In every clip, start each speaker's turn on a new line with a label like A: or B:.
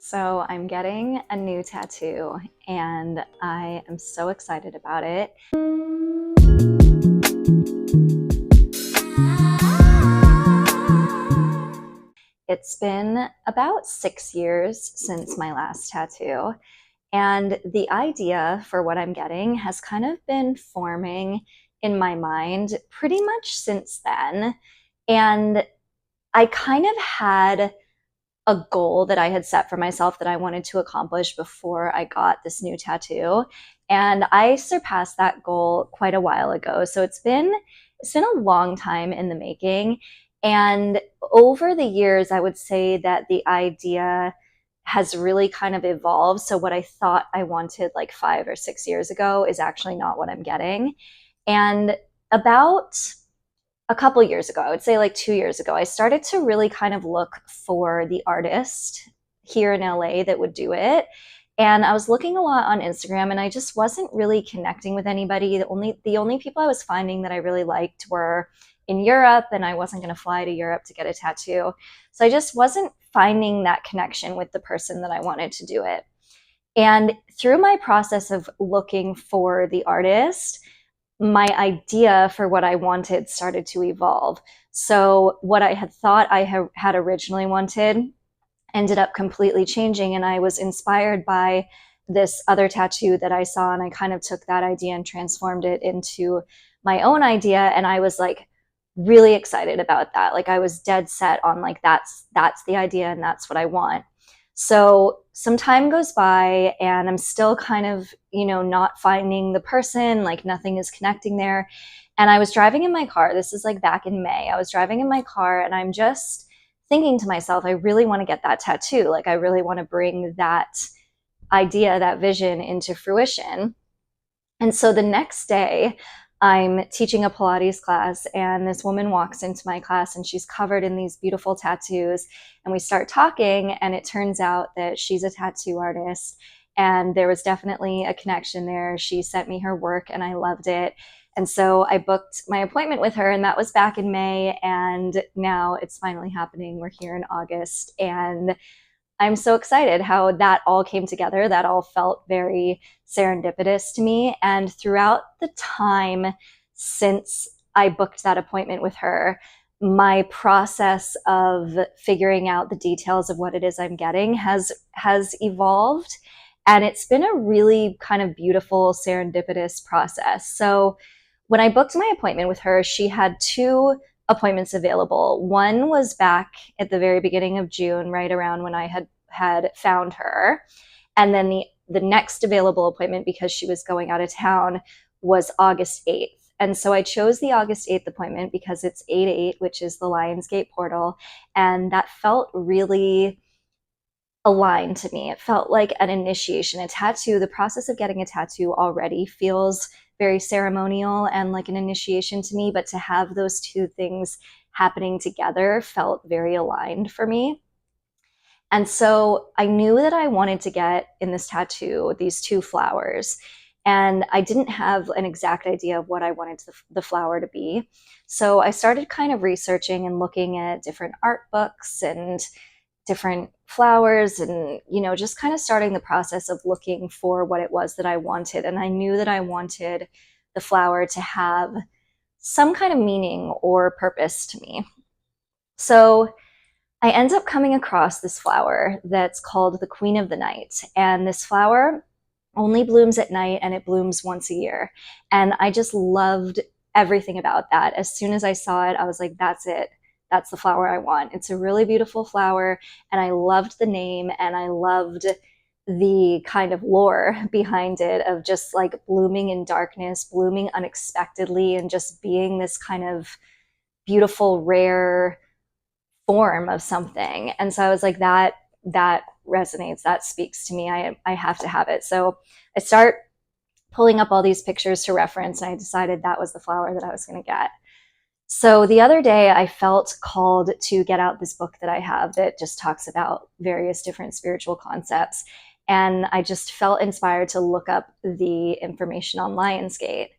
A: So I'm getting a new tattoo and I am so excited about it. It's been about 6 years since my last tattoo, and the idea for what I'm getting has kind of been forming in my mind pretty much since then. And I kind of had a goal that I had set for myself that I wanted to accomplish before I got this new tattoo. And I surpassed that goal quite a while ago. So it's been a long time in the making. And over the years, I would say that the idea has really kind of evolved. So what I thought I wanted like 5 or 6 years ago is actually not what I'm getting. And about a couple years ago, I would say like 2 years ago, I started to really kind of look for the artist here in LA that would do it. And I was looking a lot on Instagram and I just wasn't really connecting with anybody. The only people I was finding that I really liked were in Europe, and I wasn't going to fly to Europe to get a tattoo. So I just wasn't finding that connection with the person that I wanted to do it. And through my process of looking for the artist, my idea for what I wanted started to evolve. So what I had thought I had originally wanted ended up completely changing. And I was inspired by this other tattoo that I saw. And I kind of took that idea and transformed it into my own idea. And I was like really excited about that. Like I was dead set on like, that's the idea and that's what I want. So some time goes by and I'm still kind of, not finding the person, like nothing is connecting there. And I was driving in my car. This is like back in May. I was driving in my car and I'm just thinking to myself, I really want to get that tattoo. Like I really want to bring that idea, that vision into fruition. And so the next day, I'm teaching a Pilates class, and this woman walks into my class and she's covered in these beautiful tattoos. And we start talking, and it turns out that she's a tattoo artist. And there was definitely a connection there. She sent me her work and I loved it. And so I booked my appointment with her, and that was back in May. And now it's finally happening. We're here in August. And I'm so excited how that all came together. That all felt very serendipitous to me. And throughout the time since I booked that appointment with her, my process of figuring out the details of what it is I'm getting has evolved. And it's been a really kind of beautiful serendipitous process. So when I booked my appointment with her, she had two appointments available. One was back at the very beginning of June, right around when I had found her. And then the next available appointment, because she was going out of town, was August 8th. And so I chose the August 8th appointment because it's 8/8, which is the Lionsgate portal. And that felt really aligned to me. It felt like an initiation. A tattoo, the process of getting a tattoo already feels very ceremonial and like an initiation to me, but to have those two things happening together felt very aligned for me. And so I knew that I wanted to get in this tattoo these two flowers. And I didn't have an exact idea of what I wanted the flower to be. So I started kind of researching and looking at different art books and different flowers and, just kind of starting the process of looking for what it was that I wanted. And I knew that I wanted the flower to have some kind of meaning or purpose to me. So I end up coming across this flower that's called the Queen of the Night. And this flower only blooms at night and it blooms once a year. And I just loved everything about that. As soon as I saw it, I was like, that's it. That's the flower I want. It's a really beautiful flower. And I loved the name and I loved the kind of lore behind it of just like blooming in darkness, blooming unexpectedly, and just being this kind of beautiful, rare form of something. And so I was like, that resonates, that speaks to me. I have to have it. So I start pulling up all these pictures to reference, and I decided that was the flower that I was going to get. So the other day I felt called to get out this book that I have that just talks about various different spiritual concepts. And I just felt inspired to look up the information on Lionsgate.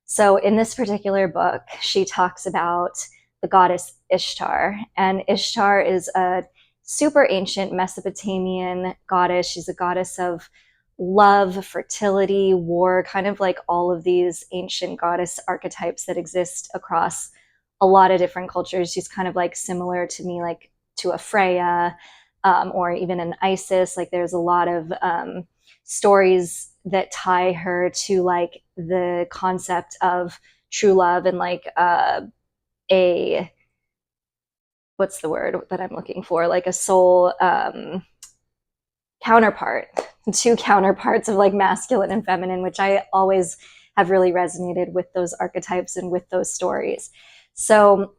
A: So in this particular book, she talks about the goddess Ishtar. And Ishtar is a super ancient Mesopotamian goddess. She's a goddess of love, fertility, war, kind of like all of these ancient goddess archetypes that exist across a lot of different cultures. She's kind of like similar to me, like to a Freya, or even an Isis. Like there's a lot of stories that tie her to like the concept of true love and like a what's the word that I'm looking for? Like a soul counterpart, two counterparts of like masculine and feminine, which I always have really resonated with those archetypes and with those stories. So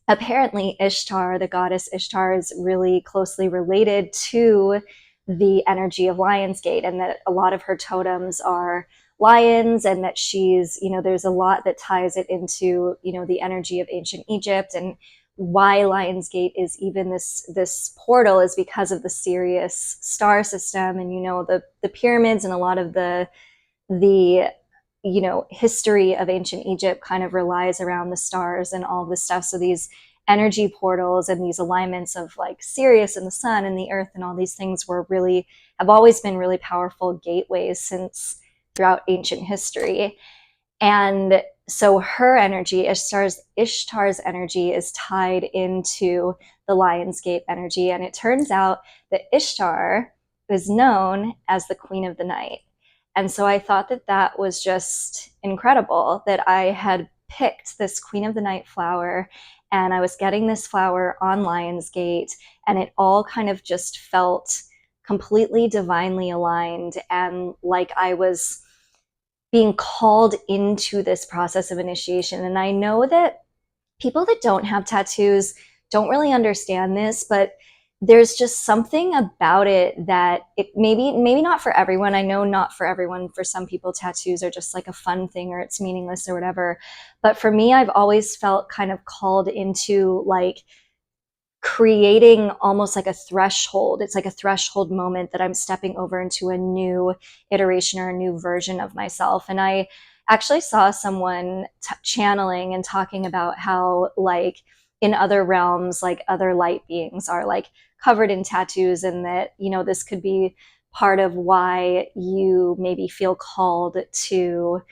A: apparently Ishtar, the goddess Ishtar, is really closely related to the energy of Lionsgate, and that a lot of her totems are lions, and that she's, there's a lot that ties it into, the energy of ancient Egypt. And why Lionsgate is even this portal is because of the Sirius star system, and the pyramids, and a lot of the history of ancient Egypt kind of relies around the stars and all this stuff. So these energy portals and these alignments of like Sirius and the sun and the earth and all these things have always been really powerful gateways since throughout ancient history. And so her energy, Ishtar's energy, is tied into the Lionsgate energy. And it turns out that Ishtar is known as the Queen of the Night. And so I thought that that was just incredible, that I had picked this Queen of the Night flower, and I was getting this flower on Lionsgate, and it all kind of just felt completely divinely aligned, and like I was being called into this process of initiation. And I know that people that don't have tattoos don't really understand this, but there's just something about it that it maybe not for everyone. I know not for everyone. For some people, tattoos are just like a fun thing, or it's meaningless or whatever. But for me, I've always felt kind of called into like creating almost like a threshold. It's like a threshold moment that I'm stepping over into a new iteration or a new version of myself. And I actually saw someone channeling and talking about how like in other realms, like other light beings are like covered in tattoos, and that, this could be part of why you maybe feel called to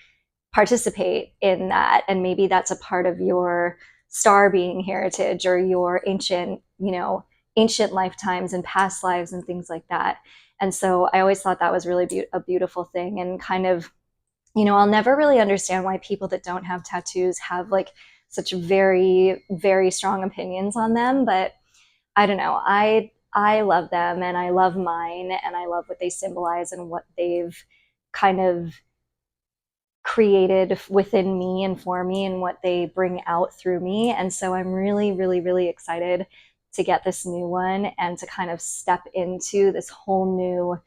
A: participate in that. And maybe that's a part of your star being heritage, or your ancient lifetimes and past lives and things like that. And so I always thought that was really a beautiful thing, and kind of, I'll never really understand why people that don't have tattoos have like such very, very strong opinions on them. But I don't know. I love them, and I love mine, and I love what they symbolize and what they've kind of created within me and for me, and what they bring out through me. And so I'm really, really, really excited to get this new one and to kind of step into this whole new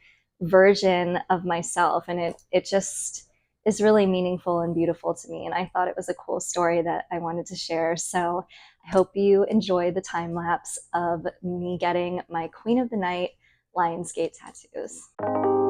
A: version of myself. And it just is really meaningful and beautiful to me. And I thought it was a cool story that I wanted to share. So I hope you enjoy the time lapse of me getting my Queen of the Night Lionsgate tattoos.